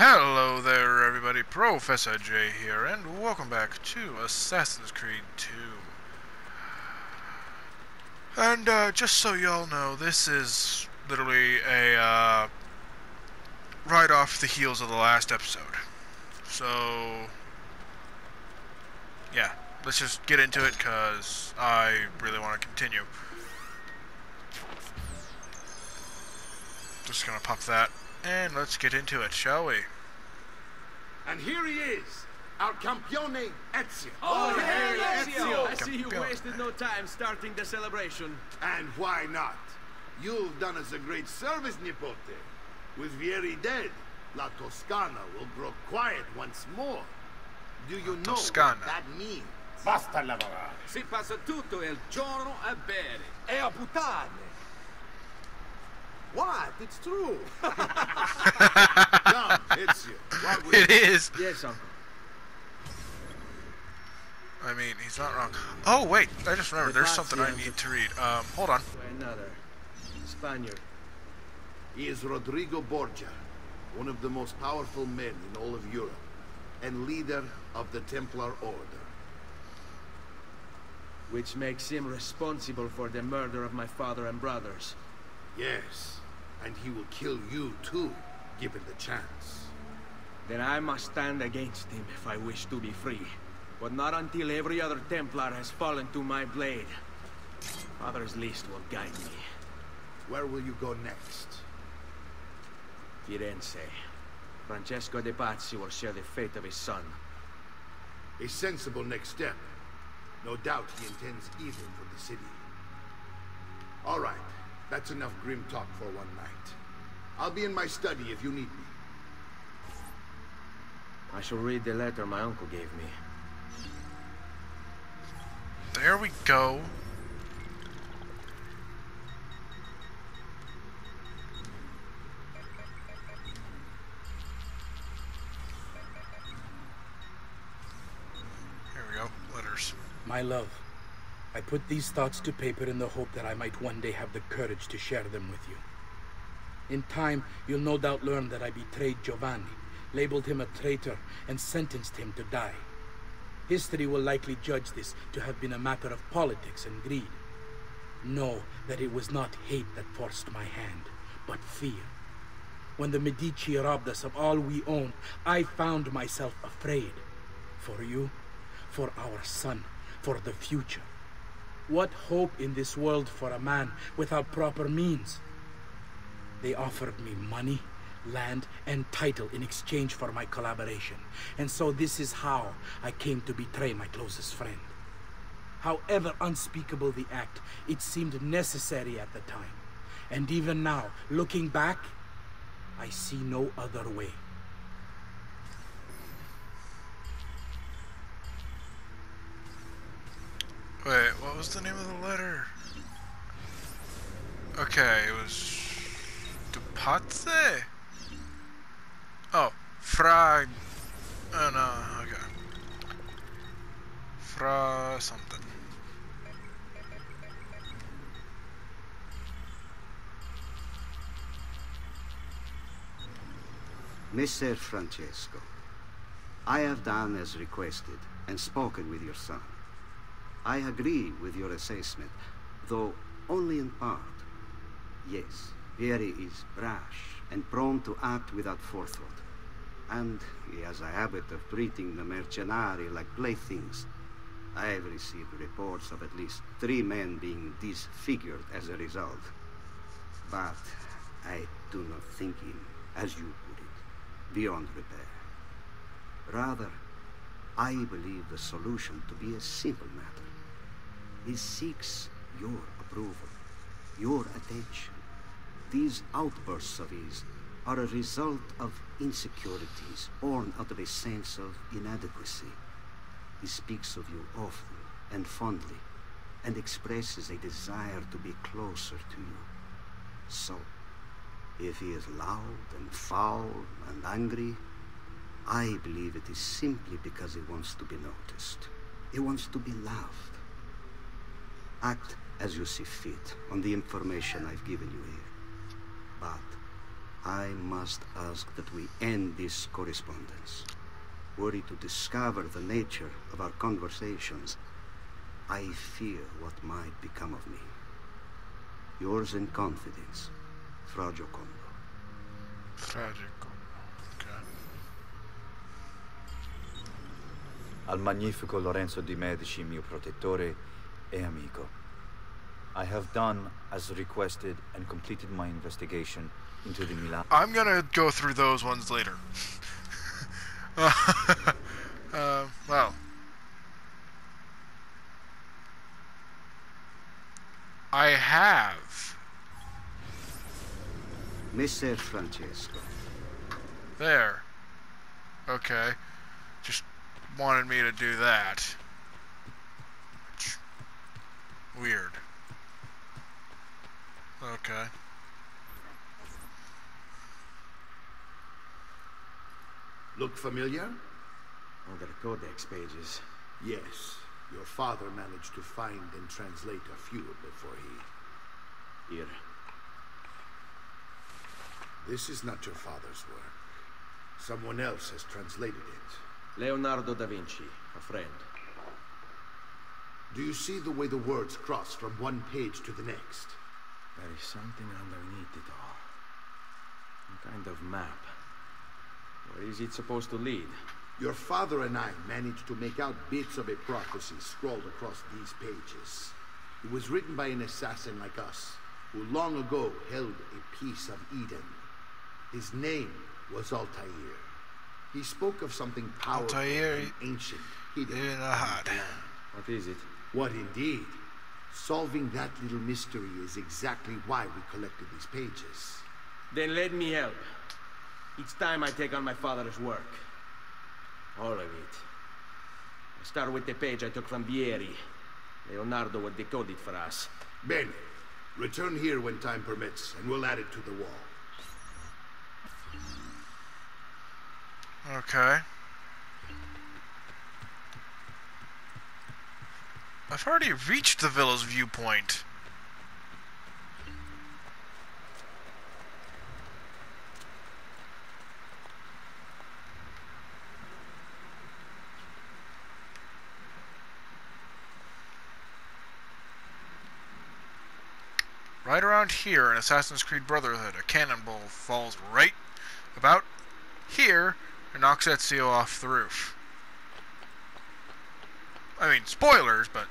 Hello there everybody, Professor J here, and welcome back to Assassin's Creed 2. And just so y'all know, this is literally a right off the heels of the last episode. So, yeah, let's just get into it because I really want to continue. Just gonna pop that, and let's get into it, shall we? And here he is, our campione Ezio. Oh, hey, Ezio! I see you wasted no time starting the celebration. And why not? You've done us a great service, Nipote. With Vieri dead, La Toscana will grow quiet once more. Do you know Toscana. what that means? Basta lavorare. Si passa tutto il giorno a bere. E a puttane. What? It's true. Come, Ezio. What will It is! Yes, uncle. I mean, he's not wrong. Oh, wait, I just remembered, there's something I need to read. Hold on. Another Spaniard. He is Rodrigo Borgia, one of the most powerful men in all of Europe, and leader of the Templar Order. Which makes him responsible for the murder of my father and brothers. Yes, and he will kill you too, given the chance. Then I must stand against him if I wish to be free. But not until every other Templar has fallen to my blade. Father's list will guide me. Where will you go next? Firenze. Francesco de Pazzi will share the fate of his son. A sensible next step. No doubt he intends evil for the city. All right, that's enough grim talk for one night. I'll be in my study if you need me. I shall read the letter my uncle gave me. There we go. Here we go. Letters. My love, I put these thoughts to paper in the hope that I might one day have the courage to share them with you. In time, you'll no doubt learn that I betrayed Giovanni, labeled him a traitor, and sentenced him to die. History will likely judge this to have been a matter of politics and greed. Know that it was not hate that forced my hand, but fear. When the Medici robbed us of all we owned, I found myself afraid. For you, for our son, for the future. What hope in this world for a man without proper means? They offered me money, land, and title in exchange for my collaboration. And so this is how I came to betray my closest friend. However unspeakable the act, it seemed necessary at the time. And even now, looking back, I see no other way. Wait, what was the name of the letter? Okay, it was... Dupazze? Oh, Fra... Oh no, okay. Fra... something. Messer Francesco, I have done as requested and spoken with your son. I agree with your assessment, though only in part. Yes, Vieri is brash and prone to act without forethought. And he has a habit of treating the mercenari like playthings. I have received reports of at least 3 men being disfigured as a result. But I do not think him, as you put it, beyond repair. Rather, I believe the solution to be a simple matter. He seeks your approval, your attention. These outbursts of his are a result of insecurities born out of a sense of inadequacy. He speaks of you often and fondly, and expresses a desire to be closer to you. So, if he is loud and foul and angry, I believe it is simply because he wants to be noticed. He wants to be loved. Act as you see fit on the information I've given you here. But I must ask that we end this correspondence. Were it to discover the nature of our conversations, I fear what might become of me. Yours in confidence, Fra Giocondo. Tragico. Okay. Al magnifico Lorenzo di Medici, mio protettore e amico. I have done as requested and completed my investigation into the Milan. I'm gonna go through those ones later. Well. I have. Messer Francesco. There. Okay. Just wanted me to do that. Weird. Okay. Look familiar? Other codex pages. Yes. Your father managed to find and translate a few before he... Here. This is not your father's work. Someone else has translated it. Leonardo da Vinci, a friend. Do you see the way the words cross from one page to the next? There is something underneath it all. Some kind of map. Where is it supposed to lead? Your father and I managed to make out bits of a prophecy scrawled across these pages. It was written by an assassin like us, who long ago held a piece of Eden. His name was Altair. He spoke of something powerful and ancient, hidden in the land. What is it? What indeed? Solving that little mystery is exactly why we collected these pages. Then let me help. Each time I take on my father's work. All of it. I start with the page I took from Vieri. Leonardo will decode it for us. Bene. Return here when time permits, and we'll add it to the wall. Okay. I've already reached the villa's viewpoint. Right around here in Assassin's Creed Brotherhood, a cannonball falls right about here and knocks Ezio off the roof. I mean, spoilers, but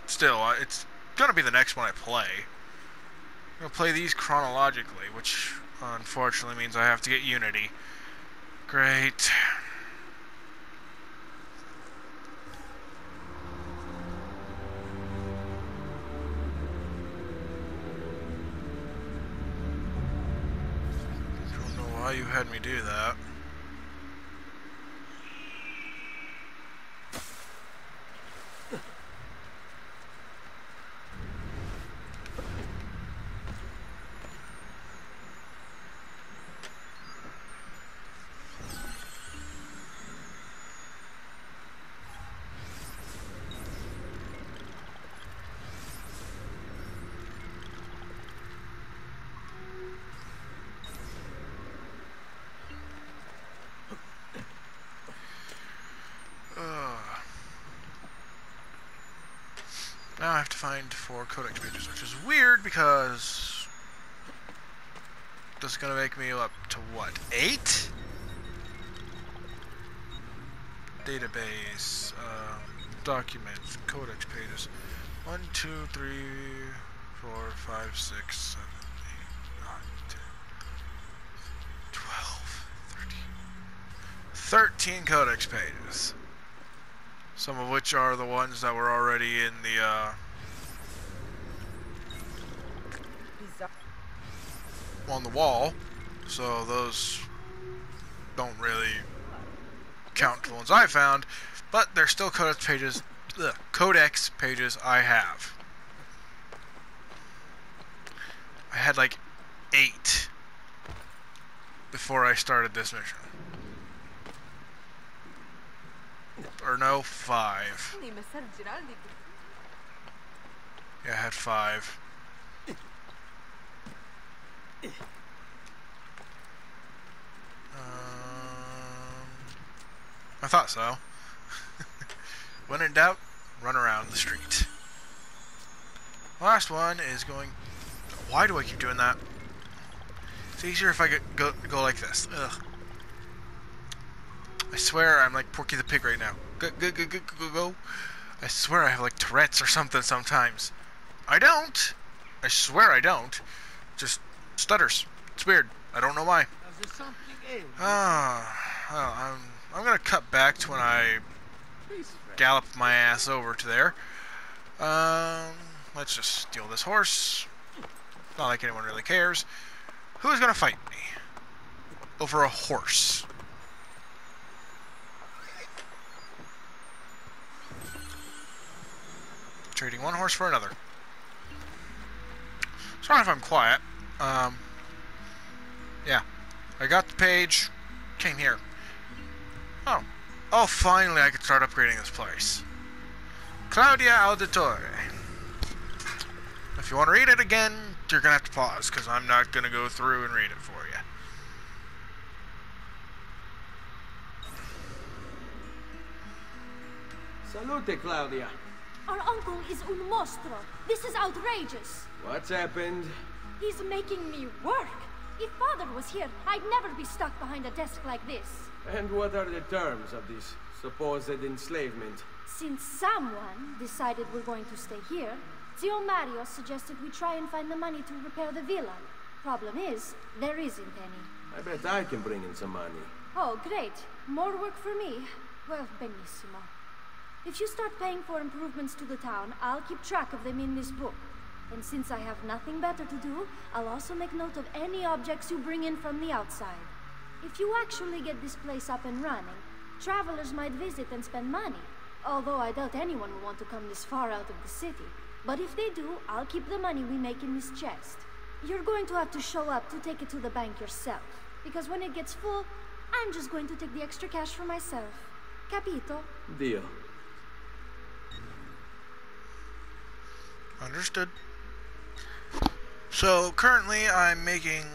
still, it's gonna be the next one I play. I'm gonna play these chronologically, which unfortunately means I have to get Unity. Great. Don't know why you had me do that. Now I have to find 4 codex pages, which is weird because this is going to make me up to what, 8? Database, documents, codex pages. 1, 2, 3, 4, 5, 6, 7, 8, 9, 10, 12, 13 codex pages. Some of which are the ones that were already in the, on the wall. So those don't really count the ones I found, but they're still codex pages I have. I had like 8 before I started this mission. Or no, 5. Yeah, I had 5. I thought so. When in doubt, run around the street. Last one is going... Why do I keep doing that? It's easier if I go like this. Ugh. I swear I'm like Porky the Pig right now. Go. I swear I have like Tourette's or something sometimes. I don't. I swear I don't. Just stutters. It's weird. I don't know why. Well, I'm gonna cut back to when I gallop my ass over to there. Let's just steal this horse. Not like anyone really cares. Who's gonna fight me over a horse? Trading one horse for another. Sorry if I'm quiet. Yeah. I got the page. Came here. Oh, finally I can start upgrading this place. Claudia Auditore. If you want to read it again, you're going to have to pause, because I'm not going to go through and read it for you. Salute, Claudia. Our uncle is un mostro. This is outrageous. What's happened? He's making me work. If father was here, I'd never be stuck behind a desk like this. And what are the terms of this supposed enslavement? Since someone decided we're going to stay here, Zio Mario suggested we try and find the money to repair the villa. Problem is, there isn't any. I bet I can bring in some money. Oh, great. More work for me. Well, benissimo. If you start paying for improvements to the town, I'll keep track of them in this book. And since I have nothing better to do, I'll also make note of any objects you bring in from the outside. If you actually get this place up and running, travelers might visit and spend money. Although I doubt anyone will want to come this far out of the city. But if they do, I'll keep the money we make in this chest. You're going to have to show up to take it to the bank yourself. Because when it gets full, I'm just going to take the extra cash for myself. Capito? Deal. Understood. So, currently I'm making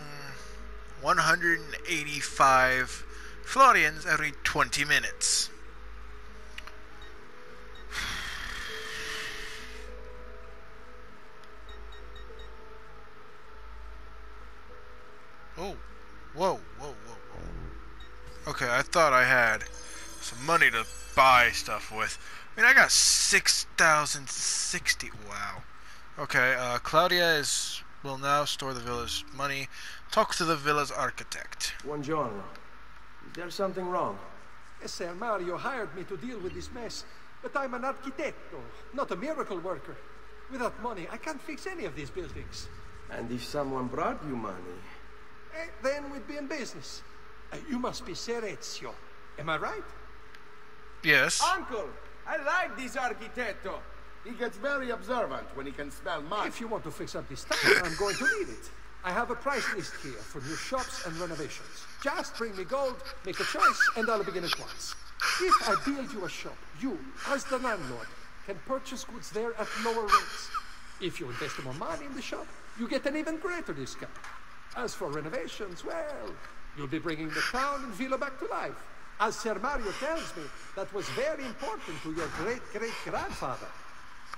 185 florians every 20 minutes. Oh, whoa. Okay, I thought I had some money to buy stuff with. I mean, I got 6,060. Wow. Okay, Claudia will now store the villa's money. Talk to the villa's architect. Buongiorno. Is there something wrong? Ser Mario hired me to deal with this mess, but I'm an architetto, not a miracle worker. Without money, I can't fix any of these buildings. And if someone brought you money? Then we'd be in business. You must be Ser Ezio. Am I right? Yes. Uncle, I like this architetto. He gets very observant when he can smell mud. If you want to fix up this town, I'm going to need it. I have a price list here for new shops and renovations. Just bring me gold, make a choice, and I'll begin at once. If I build you a shop, you, as the landlord, can purchase goods there at lower rates. If you invest more money in the shop, you get an even greater discount. As for renovations, well, you'll be bringing the town and villa back to life. As Ser Mario tells me, that was very important to your great-great-grandfather.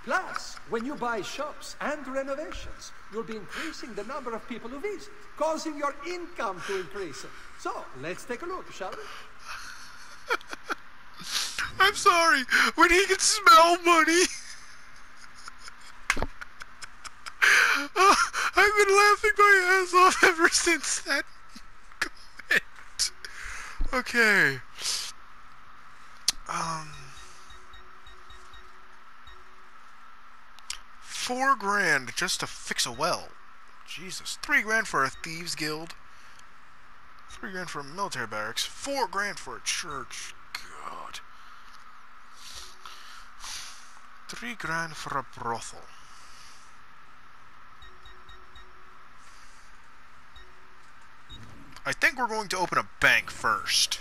Plus, when you buy shops and renovations, you'll be increasing the number of people who visit, causing your income to increase. So, let's take a look, shall we? I'm sorry, when he can smell money. I've been laughing my ass off ever since that comment. Okay. $4,000 just to fix a well. Jesus. $3,000 for a thieves guild. $3,000 for a military barracks. $4,000 for a church. God. $3,000 for a brothel. I think we're going to open a bank first.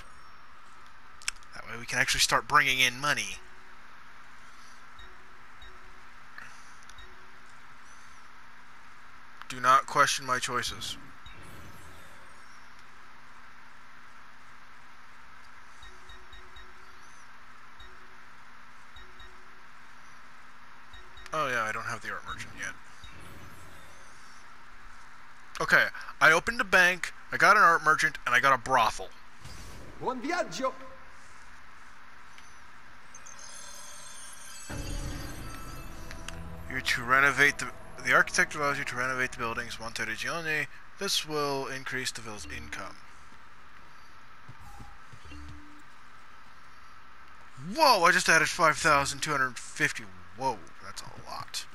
That way we can actually start bringing in money. Do not question my choices. have the art merchant yet. Okay, I opened a bank, I got an art merchant, and I got a brothel. Buon viaggio! You're to renovate the architect allows you to renovate the buildings Monteriggioni. This will increase the villa's income. Whoa, I just added 5,250. Whoa, that's a lot.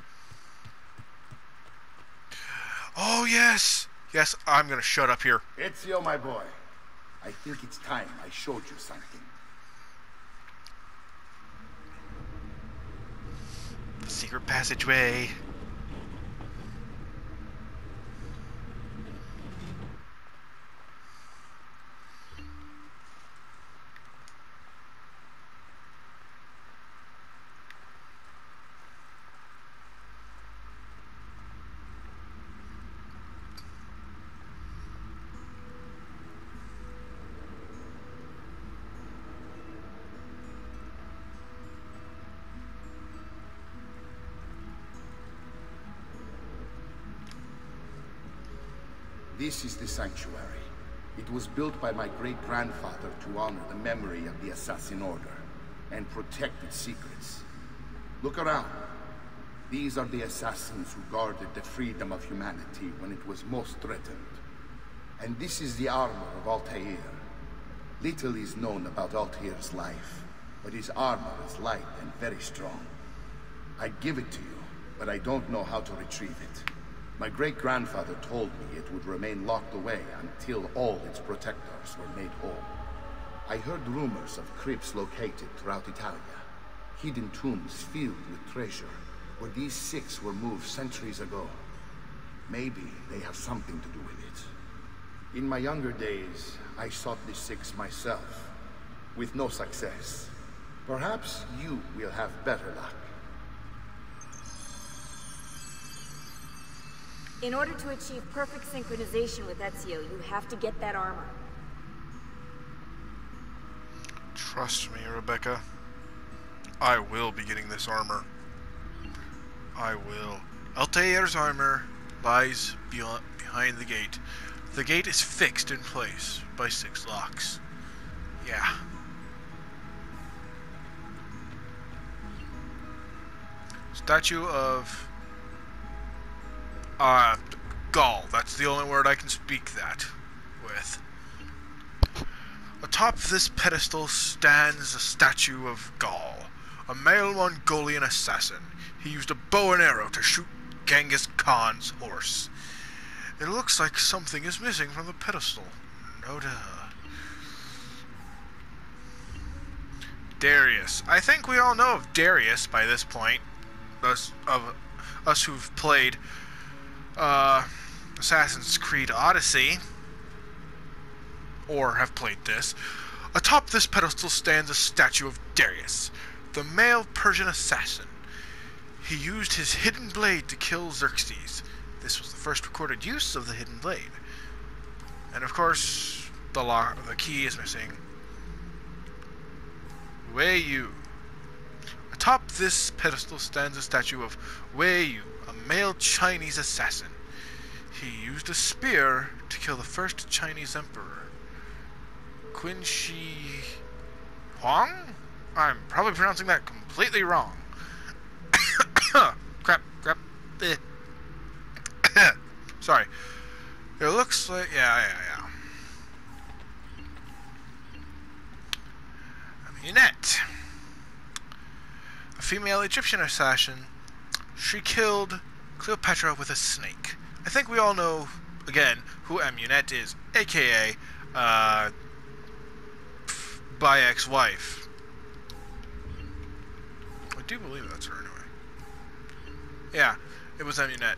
Oh, yes! Yes, I'm gonna shut up here. Ezio, my boy. I think it's time I showed you something. The secret passageway. This is the sanctuary. It was built by my great-grandfather to honor the memory of the Assassin Order and protect its secrets. Look around. These are the assassins who guarded the freedom of humanity when it was most threatened. And this is the armor of Altair. Little is known about Altair's life, but his armor is light and very strong. I'd give it to you, but I don't know how to retrieve it. My great-grandfather told me it would remain locked away until all its protectors were made whole. I heard rumors of crypts located throughout Italia, hidden tombs filled with treasure, where these six were moved centuries ago. Maybe they have something to do with it. In my younger days, I sought the six myself, with no success. Perhaps you will have better luck. In order to achieve perfect synchronization with Ezio, you have to get that armor. Trust me, Rebecca. I will be getting this armor. I will. Altair's armor lies behind the gate. The gate is fixed in place by 6 locks. Yeah. Statue of Gaul. That's the only word I can speak that with. Atop this pedestal stands a statue of Gaul, a male Mongolian assassin. He used a bow and arrow to shoot Genghis Khan's horse. It looks like something is missing from the pedestal. No duh. Darius. I think we all know of Darius by this point. Us who've played Assassin's Creed Odyssey, or have played this. Atop this pedestal stands a statue of Darius, the male Persian assassin. He used his hidden blade to kill Xerxes. This was the first recorded use of the hidden blade. And of course, the key is missing. Wei Yu. Atop this pedestal stands a statue of Wei Yu, a male Chinese assassin. He used a spear to kill the first Chinese emperor, Qin Shi Huang? I'm probably pronouncing that completely wrong. crap. Sorry. It looks like, yeah. Amunet. A female Egyptian assassin. She killed Cleopatra with a snake. I think we all know, again, who Amunet is, aka, by ex-wife. I do believe that's her anyway. Yeah, it was Amunet.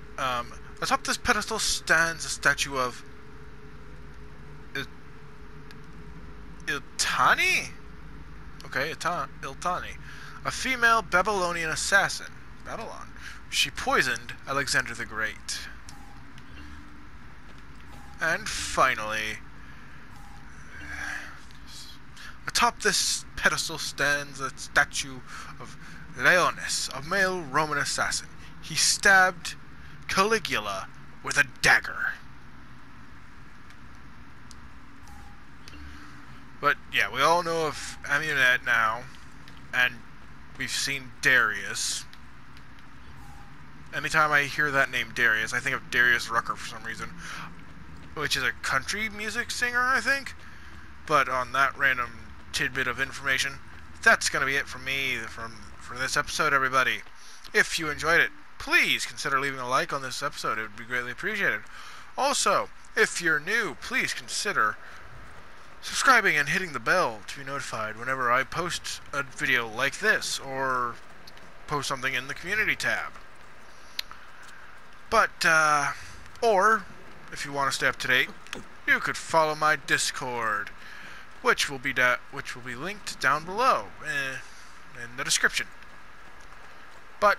Atop this pedestal stands a statue of Iltani? Okay, Iltani. A female Babylonian assassin. Babylon. She poisoned Alexander the Great. And finally, atop this pedestal stands a statue of Leonis, a male Roman assassin. he stabbed Caligula with a dagger. But yeah, we all know of Amunet now, and we've seen Darius. Anytime I hear that name Darius, I think of Darius Rucker for some reason, which is a country music singer, I think. But on that random tidbit of information, that's going to be it from me for this episode, everybody. If you enjoyed it, please consider leaving a like on this episode. It would be greatly appreciated. Also, if you're new, please consider subscribing and hitting the bell to be notified whenever I post a video like this or post something in the community tab. But, or, if you want to stay up to date, you could follow my Discord, which will be linked down below in the description. But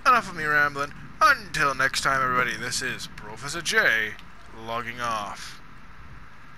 enough of me rambling. Until next time, everybody, this is Professor J logging off.